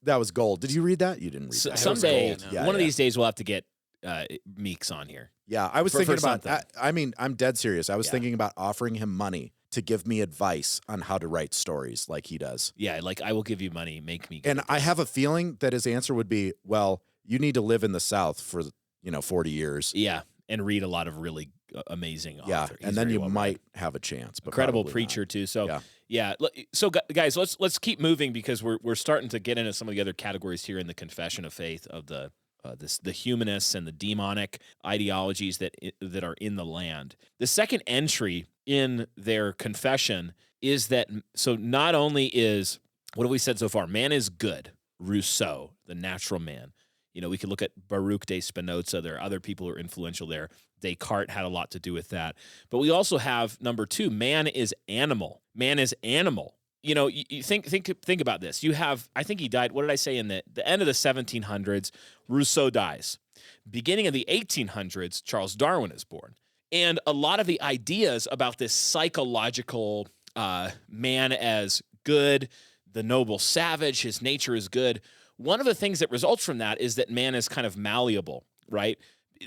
was gold. Did you read that? You didn't read that. Someday, one of these days, we'll have to get Meeks on here. Yeah, I was thinking about something. I mean, I'm dead serious. I was thinking about offering him money to give me advice on how to write stories like he does. Yeah, like I will give you money, make me. And I have a feeling that his answer would be, well, you need to live in the South for 40 years. Yeah, and read a lot of really amazing authors. Yeah, and then you might have a chance. But incredible preacher too. So So guys, let's keep moving because we're starting to get into some of the other categories here in the confession of faith of the humanists and the demonic ideologies that are in the land. The second entry in their confession is that not only is, what have we said so far? Man is good. Rousseau, the natural man. We could look at Baruch de Spinoza. There are other people who are influential there. Descartes had a lot to do with that. But we also have number 2, man is animal. Man is animal. You think about this. You have, I think he died, what did I say, in the end of the 1700s, Rousseau dies. Beginning of the 1800s, Charles Darwin is born. And a lot of the ideas about this psychological man as good, the noble savage, his nature is good. One of the things that results from that is that man is kind of malleable, right?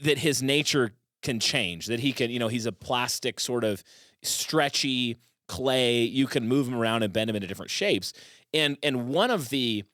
That his nature can change, that he can, he's a plastic sort of stretchy clay. You can move him around and bend him into different shapes. And one of the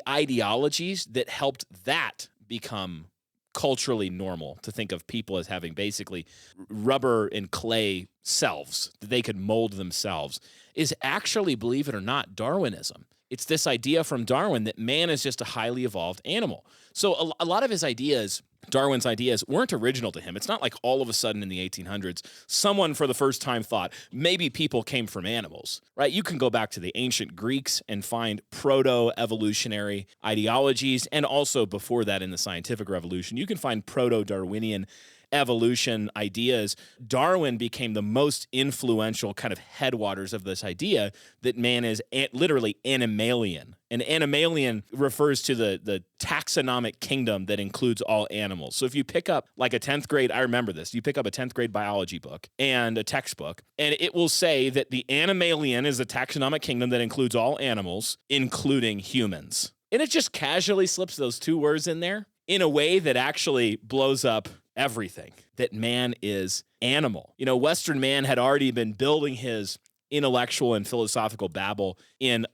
ideologies that helped that become culturally normal, to think of people as having basically rubber and clay selves that they could mold themselves, is actually, believe it or not, Darwinism. It's this idea from Darwin that man is just a highly evolved animal. So a lot of his ideas, Darwin's ideas, weren't original to him. It's not like all of a sudden in the 1800s, someone for the first time thought maybe people came from animals, right? You can go back to the ancient Greeks and find proto-evolutionary ideologies, and also before that in the scientific revolution, you can find proto-Darwinian evolution ideas. Darwin became the most influential kind of headwaters of this idea that man is literally animalian. And animalian refers to the taxonomic kingdom that includes all animals. So if you pick up like a 10th grade, I remember this, you pick up a 10th grade biology book and a textbook, and it will say that the animalian is the taxonomic kingdom that includes all animals, including humans. And it just casually slips those 2 words in there in a way that actually blows up everything, that man is animal. Western man had already been building his intellectual and philosophical babble in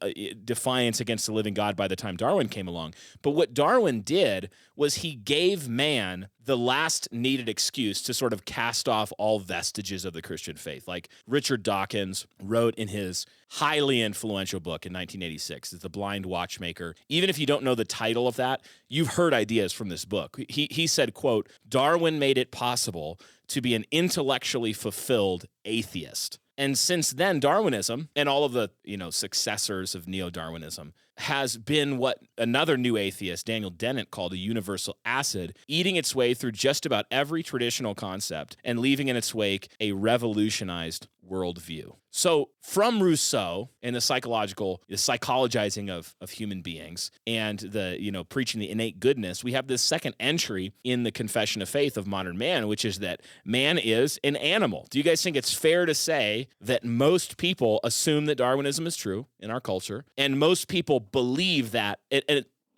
defiance against the living God by the time Darwin came along. But what Darwin did was he gave man the last needed excuse to sort of cast off all vestiges of the Christian faith. Like Richard Dawkins wrote in his highly influential book in 1986, The Blind Watchmaker. Even if you don't know the title of that, you've heard ideas from this book. He said, quote, Darwin made it possible to be an intellectually fulfilled atheist. And since then, Darwinism and all of the, successors of neo-Darwinism has been what another new atheist, Daniel Dennett, called a universal acid, eating its way through just about every traditional concept and leaving in its wake a revolutionized worldview. So from Rousseau and the psychologizing of human beings and the, preaching the innate goodness, we have this second entry in the confession of faith of modern man, which is that man is an animal. Do you guys think it's fair to say that most people assume that Darwinism is true in our culture, and most people believe that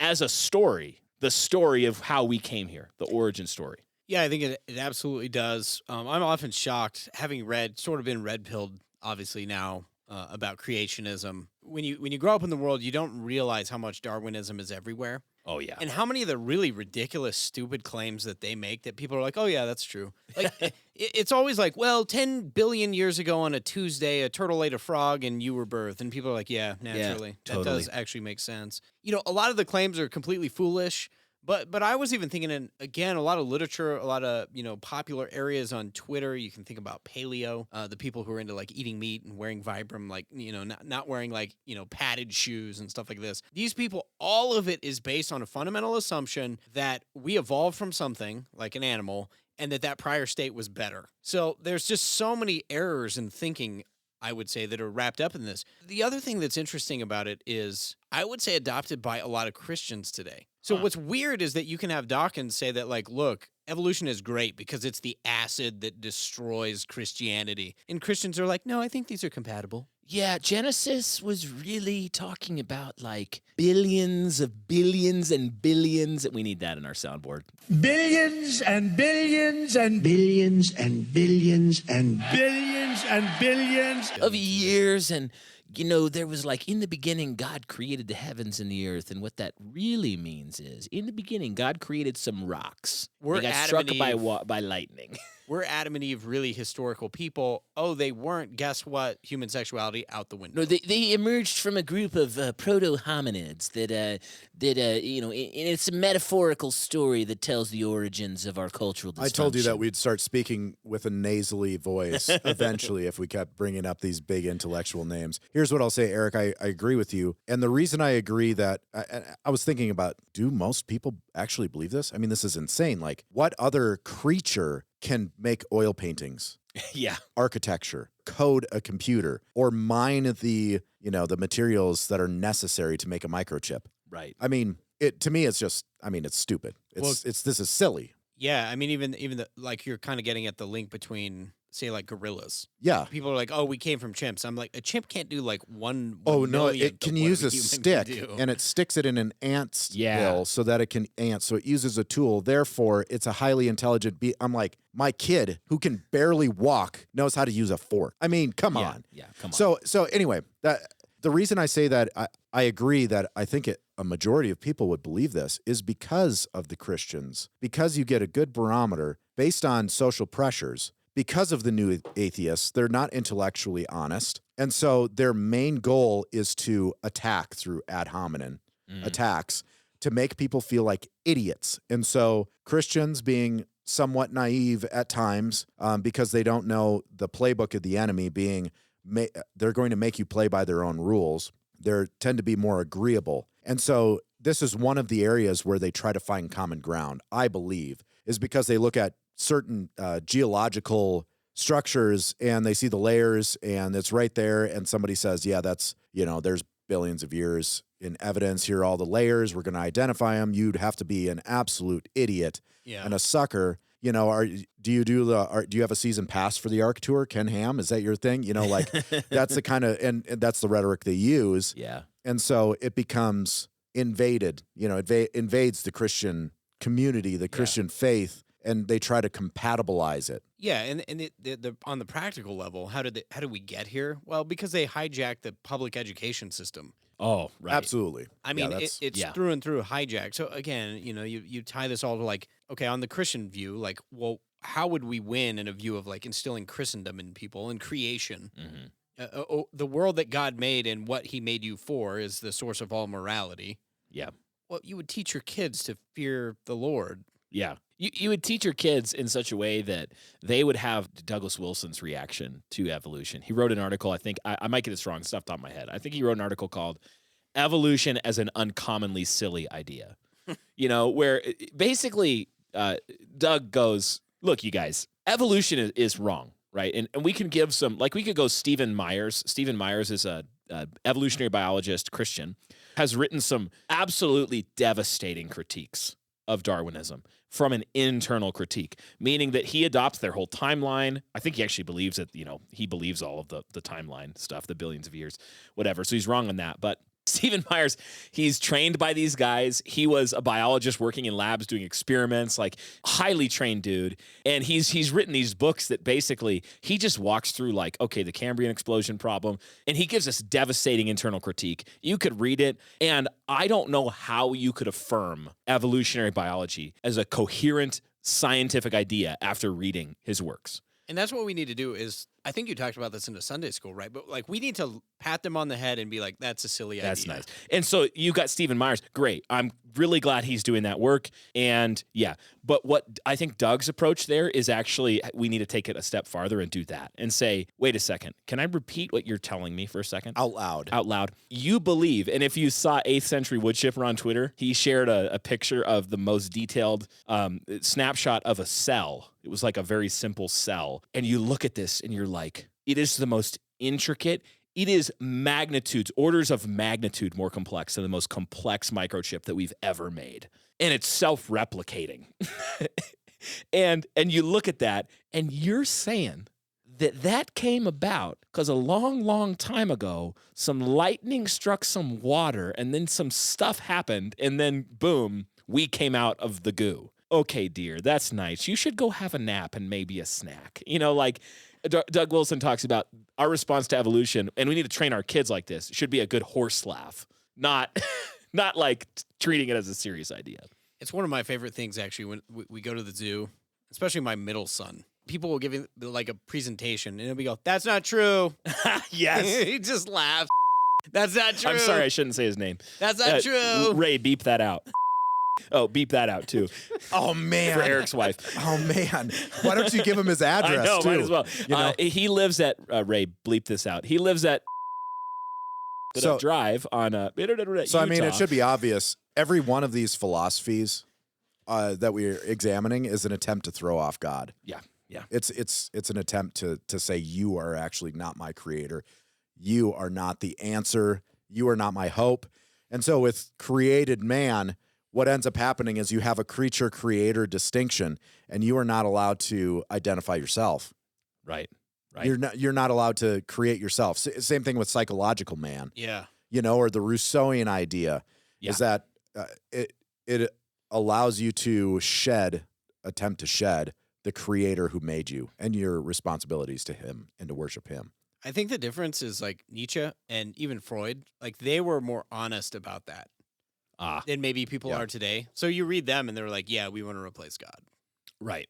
as a story, the story of how we came here, the origin story? Yeah, I think it absolutely does. I'm often shocked, having been red-pilled, obviously now, about creationism. When you grow up in the world, you don't realize how much Darwinism is everywhere. Oh, yeah. And how many of the really ridiculous, stupid claims that they make that people are like, oh, yeah, that's true. Like, it's always like, well, 10 billion years ago on a Tuesday, a turtle ate a frog and you were birthed. And people are like, yeah, naturally. Totally. That does actually make sense. A lot of the claims are completely foolish. But I was even thinking, and again, a lot of literature, a lot of, popular areas on Twitter. You can think about paleo, the people who are into like eating meat and wearing Vibram, like, not wearing like, padded shoes and stuff like this. These people, all of it is based on a fundamental assumption that we evolved from something like an animal and that prior state was better. So there's just so many errors in thinking, I would say, that are wrapped up in this. The other thing that's interesting about it is, I would say, adopted by a lot of Christians today. So what's weird is that you can have Dawkins say that, like, look, evolution is great because it's the acid that destroys Christianity. And Christians are like, no, I think these are compatible. Yeah, Genesis was really talking about like billions of billions and billions. We need that in our soundboard. Billions and billions and Billions and billions and billions and billions. Of years, and there was like, in the beginning, God created the heavens and the earth, and what that really means is, in the beginning, God created some rocks. We're they got Adam struck and by lightning. We're Adam and Eve, really historical people. Oh, they weren't. Guess what? Human sexuality out the window. No, they emerged from a group of proto-hominids that and it's a metaphorical story that tells the origins of our cultural dysfunction. I told you that we'd start speaking with a nasally voice eventually if we kept bringing up these big intellectual names. Here's what I'll say, Eric. I agree with you. And the reason I agree that I was thinking about, do most people actually believe this? I mean, this is insane. Like, what other creature can make oil paintings, yeah, architecture, code a computer, or mine the materials that are necessary to make a microchip? Right. I mean, to me, it's just, it's stupid. This is silly. Yeah, I mean, even like, you're kind of getting at the link between, say, like gorillas. Yeah. People are like, oh, we came from chimps. I'm like, a chimp can't do like one. Oh, no, millionth it can of what use a human stick, can do. and it sticks it in an ant's Yeah. bill so that it can ant. So it uses a tool. Therefore, it's a highly intelligent I'm like, my kid who can barely walk knows how to use a fork. I mean, come on. Yeah, come on. So anyway, the reason I say that I agree that I think a majority of people would believe this is because of the Christians, because you get a good barometer based on social pressures. Because of the new atheists, they're not intellectually honest. And so their main goal is to attack through ad hominem attacks to make people feel like idiots. And so Christians, being somewhat naive at times because they don't know the playbook of the enemy, they're going to make you play by their own rules. They tend to be more agreeable. And so this is one of the areas where they try to find common ground, I believe, is because they look at certain geological structures and they see the layers and it's right there. And somebody says, yeah, that's, there's billions of years in evidence. Here are all the layers. We're going to identify them. You'd have to be an absolute idiot and a sucker. Do you have a season pass for the Ark Tour, Ken Ham? Is that your thing? That's the kind of, and that's the rhetoric they use. Yeah. And so it becomes invaded, invades the Christian community, the Christian faith, and they try to compatibilize it. Yeah, and on the practical level, how did we get here? Well, because they hijacked the public education system. Oh, right. Absolutely. I mean, it's through and through hijacked. So again, you tie this all to like, okay, on the Christian view, like, well, how would we win in a view of like instilling Christendom in people and creation? Mm-hmm. The world that God made and what he made you for is the source of all morality. Yeah. Well, you would teach your kids to fear the Lord. Yeah. You would teach your kids in such a way that they would have Douglas Wilson's reaction to evolution. He wrote an article, I think, I might get this wrong, it's off the top of my head. I think he wrote an article called evolution as an uncommonly silly idea. Where basically Doug goes, look, you guys, evolution is wrong, right? And we can give some, like we could go Stephen Myers. Stephen Myers is a evolutionary biologist, Christian, has written some absolutely devastating critiques of Darwinism from an internal critique, meaning that he adopts their whole timeline. I think he actually believes that, he believes all of the timeline stuff, the billions of years, whatever. So he's wrong on that. But Stephen Myers, he's trained by these guys. He was a biologist working in labs doing experiments, like highly trained dude. And he's written these books that basically he just walks through like, okay, the Cambrian explosion problem. And he gives us devastating internal critique. You could read it. And I don't know how you could affirm evolutionary biology as a coherent scientific idea after reading his works. And that's what we need to do is, I think you talked about this in a Sunday school, right? But like we need to pat them on the head and be like, that's a silly idea. That's nice. And so you got Stephen Myers. Great. I'm really glad he's doing that work. And yeah, but what I think Doug's approach there is actually we need to take it a step farther and do that and say, wait a second, can I repeat what you're telling me for a second? Out loud. Out loud. You believe, and if you saw 8th Century Woodchipper on Twitter, he shared a picture of the most detailed snapshot of a cell. It was like a very simple cell. And you look at this and you're like, it is the most intricate. It is orders of magnitude more complex than the most complex microchip that we've ever made. And it's self-replicating. and you look at that and you're saying that came about because a long, long time ago, some lightning struck some water and then some stuff happened and then boom, we came out of the goo. Okay, dear, that's nice. You should go have a nap and maybe a snack. Like Doug Wilson talks about our response to evolution, and we need to train our kids like this. It should be a good horse laugh, not like treating it as a serious idea. It's one of my favorite things, actually, when we go to the zoo, especially my middle son. People will give him like a presentation, and he'll be go, that's not true. Yes. He just laughs. That's not true. I'm sorry, I shouldn't say his name. That's not true. Ray, beep that out. Oh, beep that out, too. Oh, man. For Eric's wife. Oh, man. Why don't you give him his address, I know, too? might as well. He lives at, Ray, bleep this out. He lives at Drive on Utah. So, I mean, it should be obvious. Every one of these philosophies that we're examining is an attempt to throw off God. Yeah, yeah. It's an attempt to say, you are actually not my creator. You are not the answer. You are not my hope. And so with created man, what ends up happening is you have a creature-creator distinction, and you are not allowed to identify yourself. Right. You're not allowed to create yourself. Same thing with psychological man. Yeah. Or the Rousseauian idea is that it allows you to attempt to shed the creator who made you and your responsibilities to him and to worship him. I think the difference is like Nietzsche and even Freud, like they were more honest about that. Than maybe people are today. So you read them and they're like, yeah, we want to replace God. Right.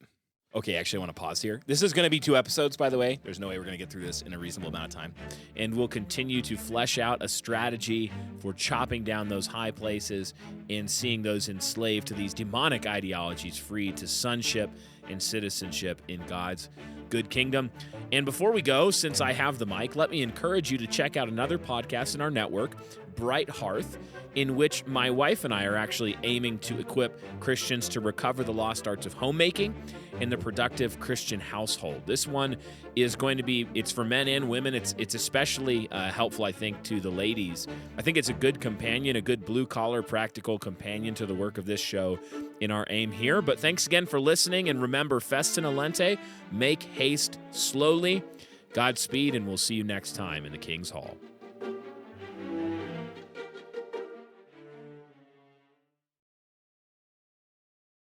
Okay, actually, I want to pause here. This is going to be 2 episodes, by the way. There's no way we're going to get through this in a reasonable amount of time. And we'll continue to flesh out a strategy for chopping down those high places and seeing those enslaved to these demonic ideologies free to sonship and citizenship in God's good kingdom. And before we go, since I have the mic, let me encourage you to check out another podcast in our network, Bright Hearth, in which my wife and I are actually aiming to equip Christians to recover the lost arts of homemaking and the productive Christian household. This one is going to be, it's for men and women. It's especially helpful, I think, to the ladies. I think it's a good companion, a good blue-collar, practical companion to the work of this show in our aim here. But thanks again for listening, and remember, festina lente, make haste slowly. Godspeed, and we'll see you next time in the King's Hall.